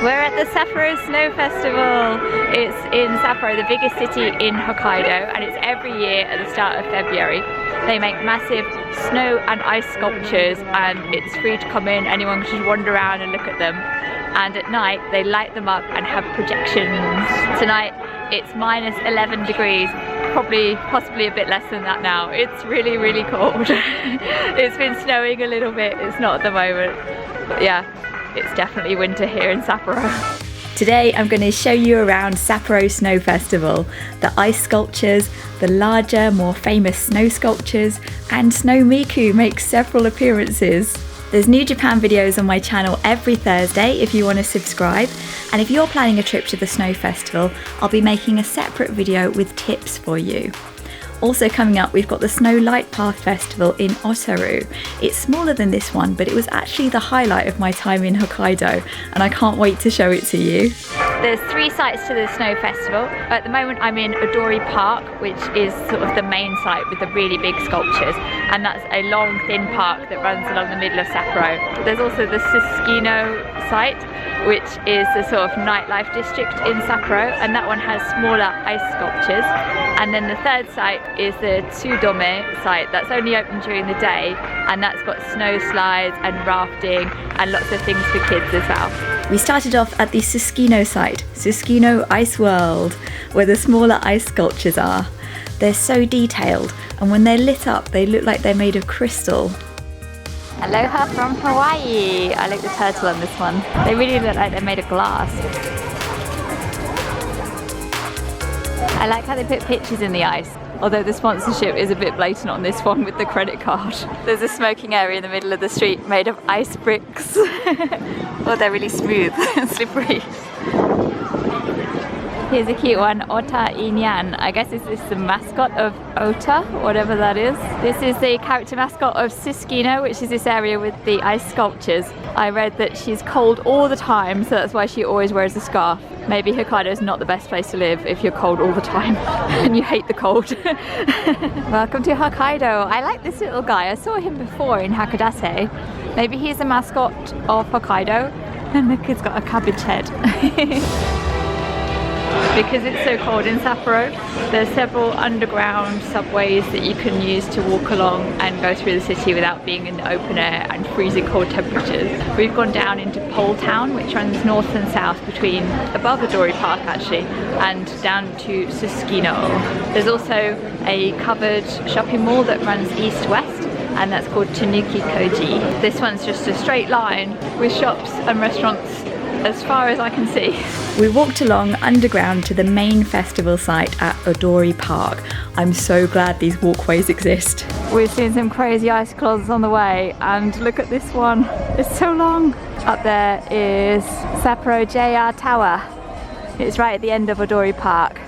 We're at the Sapporo Snow Festival. It's in Sapporo, the biggest city in Hokkaido, and it's every year at the start of February. They make massive snow and ice sculptures, and it's free to come in. Anyone can just wander around and look at them. And at night they light them up and have projections. Tonight it's minus 11 degrees, possibly a bit less than that now. It's really, really cold. It's been snowing a little bit, it's not at the moment. But yeah, it's definitely winter here in Sapporo. Today I'm going to show you around Sapporo Snow Festival. The ice sculptures, the larger, more famous snow sculptures, and Snow Miku makes several appearances. There's new Japan videos on my channel every Thursday if you want to subscribe, and if you're planning a trip to the Snow Festival, I'll be making a separate video with tips for you. Also coming up, we've got the Snow Light Path Festival in Otaru. It's smaller than this one, but it was actually the highlight of my time in Hokkaido, and I can't wait to show it to you. There's 3 sites to the Snow Festival. At the moment I'm in Odori Park, which is sort of the main site with the really big sculptures, and that's a long thin park that runs along the middle of Sapporo. There's also the Susukino site, which is the sort of nightlife district in Sapporo, and that one has smaller ice sculptures. And then the third site is the Tsudome site. That's only open during the day, and that's got snow slides and rafting and lots of things for kids as well. We started off at the Susukino site, Susukino Ice World, where the smaller ice sculptures are. They're so detailed, and when they're lit up they look like they're made of crystal. Aloha from Hawaii! I like the turtle on this one. They really look like they're made of glass. I like how they put pictures in the ice, although the sponsorship is a bit blatant on this one with the credit card. There's a smoking area in the middle of the street made of ice bricks. Oh, they're really smooth and slippery. Here's a cute one, Ota Inyan. I guess this is the mascot of Ota, whatever that is. This is the character mascot of Susukino, which is this area with the ice sculptures. I read that she's cold all the time, so that's why she always wears a scarf. Maybe Hokkaido is not the best place to live if you're cold all the time and you hate the cold. Welcome to Hokkaido. I like this little guy. I saw him before in Hakodate. Maybe he's the mascot of Hokkaido. And look, he's got a cabbage head. Because it's so cold in Sapporo, there's several underground subways that you can use to walk along and go through the city without being in the open air and freezing cold temperatures. We've gone down into Pole Town, which runs north and south above Odori Park actually, and down to Susukino. There's also a covered shopping mall that runs east-west, and that's called Tanuki Koji. This one's just a straight line with shops and restaurants as far as I can see. We walked along underground to the main festival site at Odori Park. I'm so glad these walkways exist. We've seen some crazy ice cloths on the way, and look at this one. It's so long. Up there is Sapporo JR Tower. It's right at the end of Odori Park.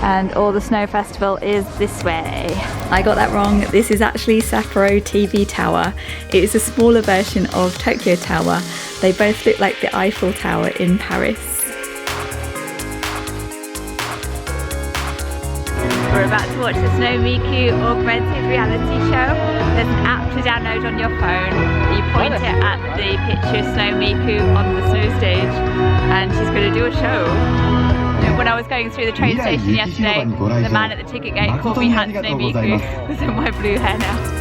And all the Snow Festival is this way. I got that wrong. This is actually Sapporo TV Tower. It is a smaller version of Tokyo Tower. They both look like the Eiffel Tower in Paris. We're about to watch the Snow Miku augmented reality show. There's an app to download on your phone. You point it at the picture of Snow Miku on the snow stage, and she's going to do a show. When I was going through the train station yesterday, the man at the ticket gate called me Hatsune Miku because of my blue hair now.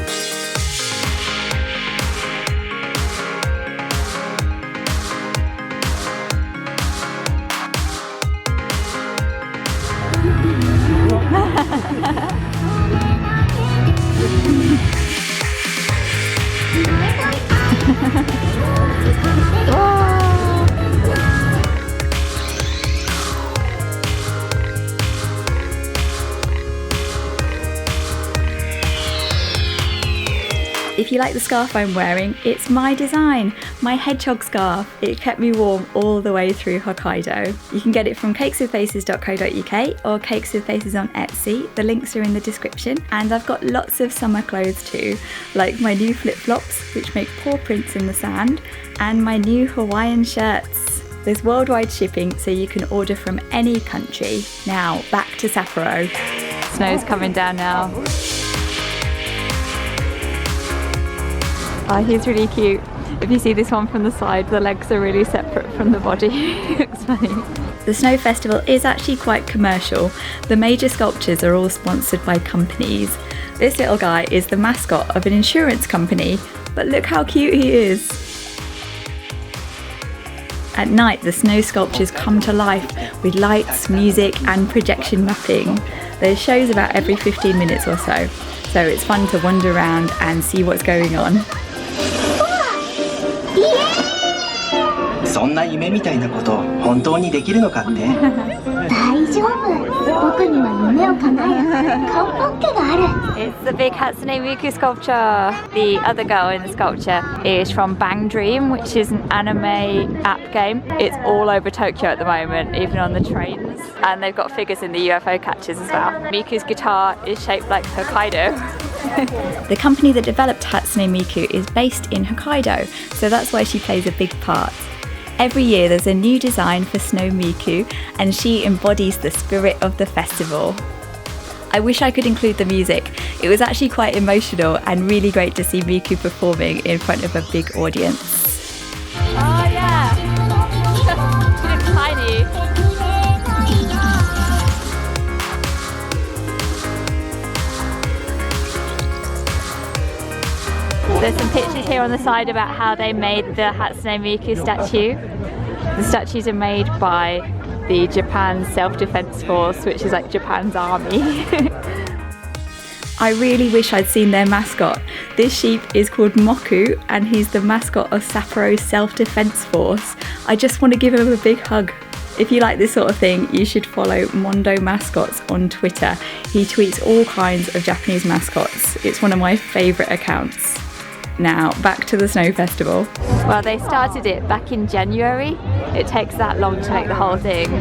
If you like the scarf I'm wearing, it's my design, my hedgehog scarf. It kept me warm all the way through Hokkaido. You can get it from cakeswithfaces.co.uk or Cakes with Faces on Etsy. The links are in the description. And I've got lots of summer clothes too, like my new flip-flops, which make paw prints in the sand, and my new Hawaiian shirts. There's worldwide shipping, so you can order from any country. Now, back to Sapporo. Snow's coming down now. Oh, he's really cute. If you see this one from the side, the legs are really separate from the body. It's funny. The Snow Festival is actually quite commercial. The major sculptures are all sponsored by companies. This little guy is the mascot of an insurance company, but look how cute he is. At night, the snow sculptures come to life with lights, music and projection mapping. There's shows about every 15 minutes or so, so it's fun to wander around and see what's going on. そんな夢みたいなこと本当にできるのかって？大丈夫。僕には夢を叶える顔ポッケがある。 It's the big Hatsune Miku sculpture. The other girl in the sculpture is from Bang Dream, which is an anime app game. It's all over Tokyo at the moment, even on the trains. And they've got figures in the UFO catchers as well. Miku's guitar is shaped like Hokkaido. The company that developed Hatsune Miku is based in Hokkaido, so that's why she plays a big part. Every year there's a new design for Snow Miku and she embodies the spirit of the festival. I wish I could include the music. It was actually quite emotional and really great to see Miku performing in front of a big audience. Oh yeah! She looks tiny. There's some pictures here on the side about how they made the Hatsune Miku statue. The statues are made by the Japan Self-Defense Force, which is like Japan's army. I really wish I'd seen their mascot. This sheep is called Moku and he's the mascot of Sapporo Self-Defense Force. I just want to give him a big hug. If you like this sort of thing, you should follow Mondo Mascots on Twitter. He tweets all kinds of Japanese mascots. It's one of my favourite accounts. Now, back to the Snow Festival. Well, they started it back in January. It takes that long to make the whole thing.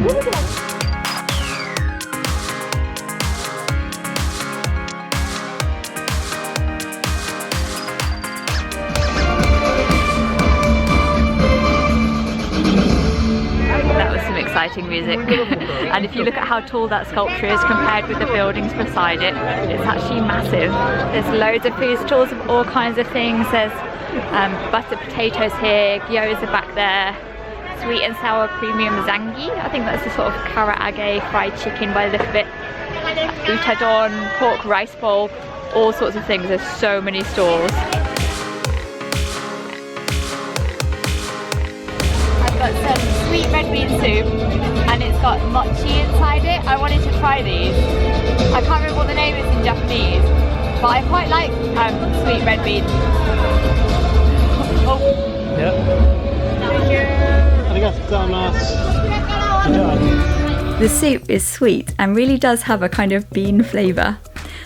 That was some exciting music. And if you look at how tall that sculpture is compared with the buildings beside it, it's actually massive. There's loads of food stalls of all kinds of things. There's buttered potatoes here, gyoza back there, sweet and sour premium zangi. I think that's the sort of karaage fried chicken by the look of it. Utadon, pork rice bowl, all sorts of things. There's so many stalls. I've got some sweet red bean soup and it's got mochi inside it. I wanted to try these. I can't remember what the name is in Japanese, but I quite like sweet red bean. Oh. Yep. The soup is sweet and really does have a kind of bean flavour.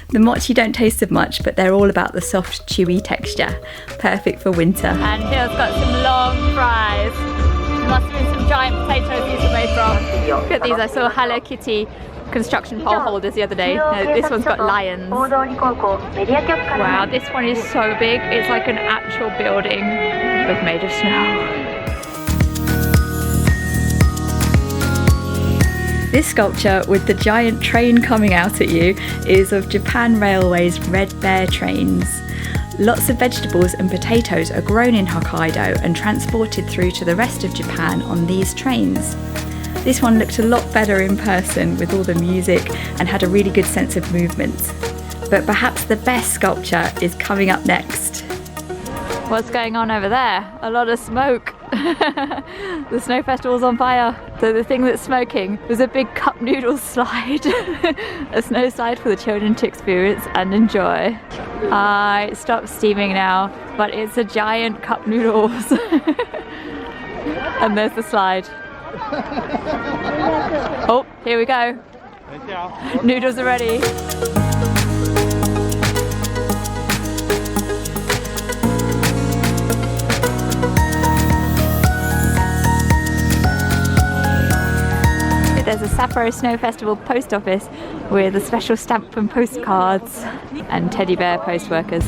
The mochi don't taste of much, but they're all about the soft, chewy texture. Perfect for winter. And here's got some long fries. Must have been some giant potatoes these are made from. Look at these, I saw Hello Kitty construction pole holders the other day. No, this one's got lions. Wow, this one is so big. It's like an actual building, but made of snow. This sculpture with the giant train coming out at you is of Japan Railway's Red Bear trains. Lots of vegetables and potatoes are grown in Hokkaido and transported through to the rest of Japan on these trains. This one looked a lot better in person with all the music and had a really good sense of movement. But perhaps the best sculpture is coming up next. What's going on over there? A lot of smoke. The Snow Festival's on fire. So the thing that's smoking was a big cup noodle slide. A snow slide for the children to experience and enjoy. It stopped steaming now, but it's a giant cup noodles. And there's the slide. Oh, here we go. Noodles are ready. There's a Sapporo Snow Festival post office with a special stamp and postcards and teddy bear post workers.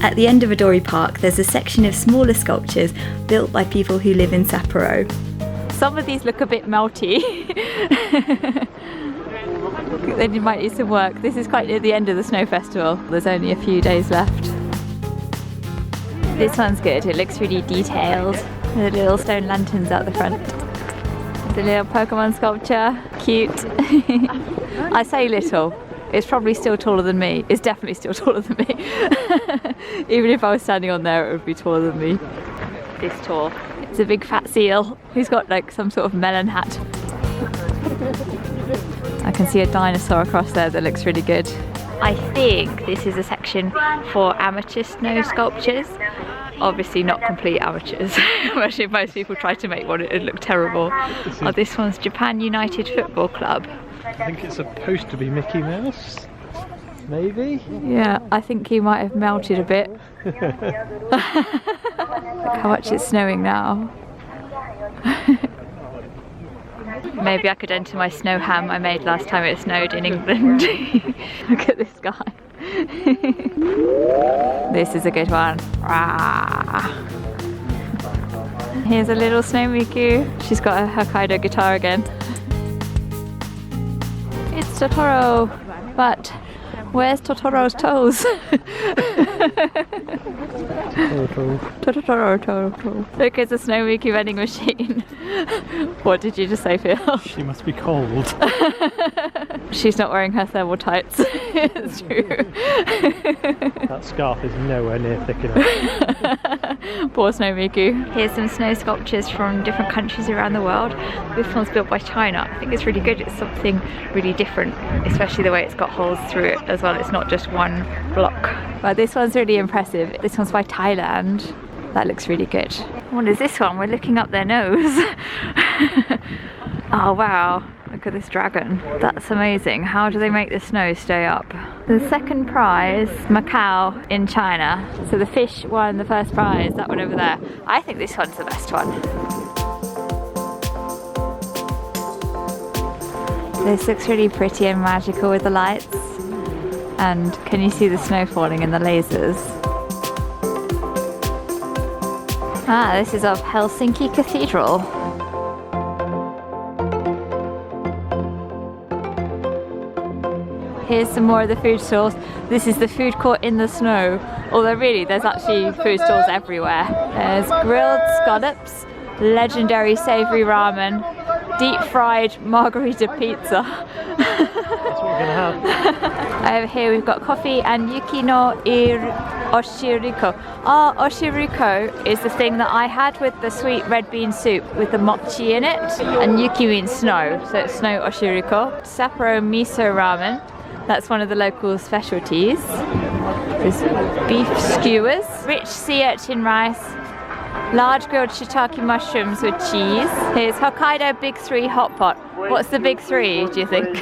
At the end of Odori Park, there's a section of smaller sculptures built by people who live in Sapporo. Some of these look a bit melty. They might need some work. This is quite near the end of the Snow Festival. There's only a few days left. This one's good, it looks really detailed. The little stone lanterns out the front. The little Pokemon sculpture, cute. I say little, it's probably still taller than me. It's definitely still taller than me. Even if I was standing on there, it would be taller than me. This tall. It's a big fat seal who's got like some sort of melon hat. I can see a dinosaur across there that looks really good. I think this is a section for amateur snow sculptures. Obviously not complete amateurs. Imagine if most people tried to make one, it'd look terrible. Oh, this one's Japan United Football Club. I think it's supposed to be Mickey Mouse. Maybe? Yeah, I think he might have melted a bit. Look how much it's snowing now. Maybe I could enter my snow ham I made last time it snowed in England. Look at this guy. This is a good one. Here's a little Snow Miku. She's got a Hokkaido guitar again. It's Totoro, but where's Totoro's toes? Totoro. Look, it's a Snow Miku vending machine. What did you just say, Phil? She must be cold. She's not wearing her thermal tights. It's true. That scarf is nowhere near thick enough. Poor Snow Miku. Here's some snow sculptures from different countries around the world. This one's built by China. I think it's really good. It's something really different, especially the way it's got holes through it as well. It's not just one block. But this one's really impressive. This one's by Thailand. That looks really good. What is this one? We're looking up their nose. Oh wow, look at this dragon. That's amazing. How do they make the snow stay up? The second prize, Macau in China. So the fish won the first prize, that one over there. I think this one's the best one. This looks really pretty and magical with the lights. And can you see the snow falling in the lasers? Ah, this is of Helsinki Cathedral. Here's some more of the food stalls. This is the food court in the snow. Although really, there's actually food stalls everywhere. There's grilled scallops, legendary savoury ramen, deep fried margarita pizza. That's what we're gonna have. Over here we've got coffee and Yuki no oshiruko. Oh, oshiruko is the thing that I had with the sweet red bean soup with the mochi in it. And Yuki means snow, so it's snow oshiruko. Sapporo miso ramen. That's one of the local specialties. There's beef skewers, rich sea urchin rice, large grilled shiitake mushrooms with cheese. Here's Hokkaido Big 3 hot pot. What's the big 3, do you think?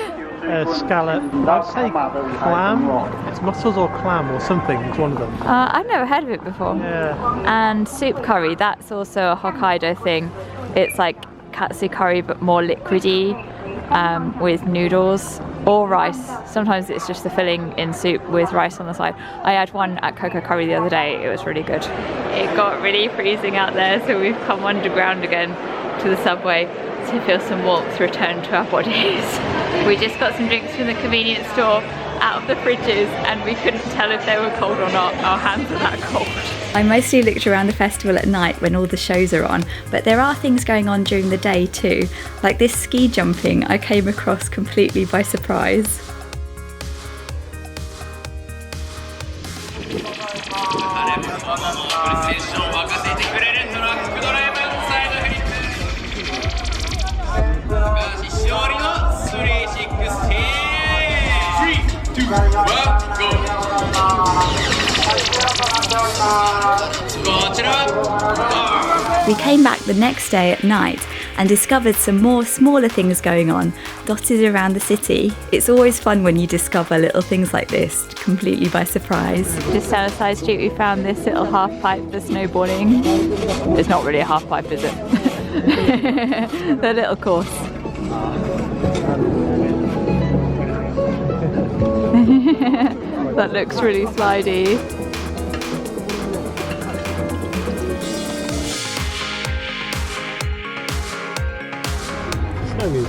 Scallop. I'd say clam. It's mussels or clam or something. It's one of them. I've never heard of it before. Yeah. And soup curry, that's also a Hokkaido thing. It's like katsu curry but more liquidy, with noodles or rice. Sometimes it's just the filling in soup with rice on the side. I had one at Coco Curry the other day, it was really good. It got really freezing out there, so we've come underground again to the subway to feel some warmth return to our bodies. We just got some drinks from the convenience store out of the fridges and we couldn't tell if they were cold or not. Our hands are that cold. I mostly looked around the festival at night when all the shows are on, but there are things going on during the day too. Like this ski jumping I came across completely by surprise. We came back the next day at night and discovered some more smaller things going on, dotted around the city. It's always fun when you discover little things like this, completely by surprise. Just down a side street we found this little half pipe for snowboarding. It's not really a half pipe, is it? The little course. That looks really slidey.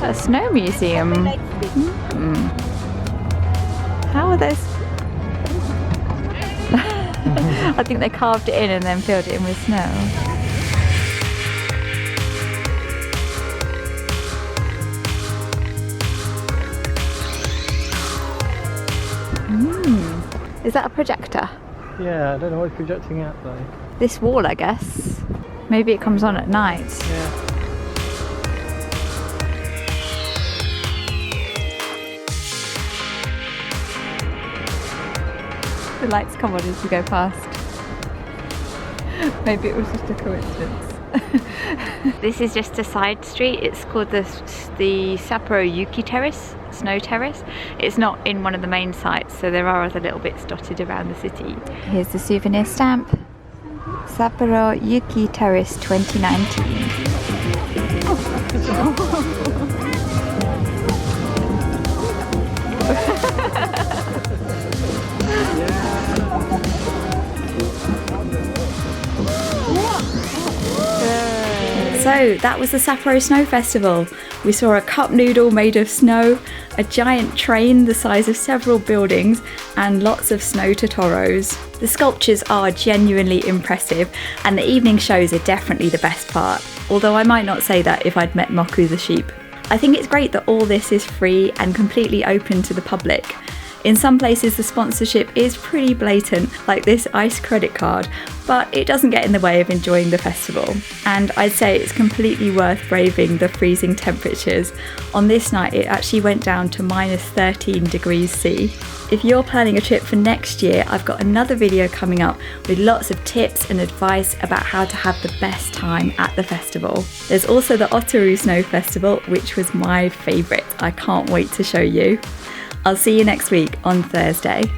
A snow museum. How are those? I think they carved it in and then filled it in with snow. Is that a projector? Yeah, I don't know what it's projecting at though. This wall, I guess. Maybe it comes on at night. Yeah. The lights come on as you go past. Maybe it was just a coincidence. This is just a side street. It's called the Sapporo Yuki Terrace, Snow Terrace. It's not in one of the main sites, so there are other little bits dotted around the city. Here's the souvenir stamp. Sapporo Yuki Terrace 2019. So that was the Sapporo Snow Festival. We saw a cup noodle made of snow, a giant train the size of several buildings, and lots of snow Totoros. The sculptures are genuinely impressive, and the evening shows are definitely the best part, although I might not say that if I'd met Moku the sheep. I think it's great that all this is free and completely open to the public. In some places the sponsorship is pretty blatant, like this ice credit card, but it doesn't get in the way of enjoying the festival. And I'd say it's completely worth braving the freezing temperatures. On this night it actually went down to -13 degrees C. If you're planning a trip for next year, I've got another video coming up with lots of tips and advice about how to have the best time at the festival. There's also the Odori Snow Festival, which was my favourite. I can't wait to show you. I'll see you next week on Thursday.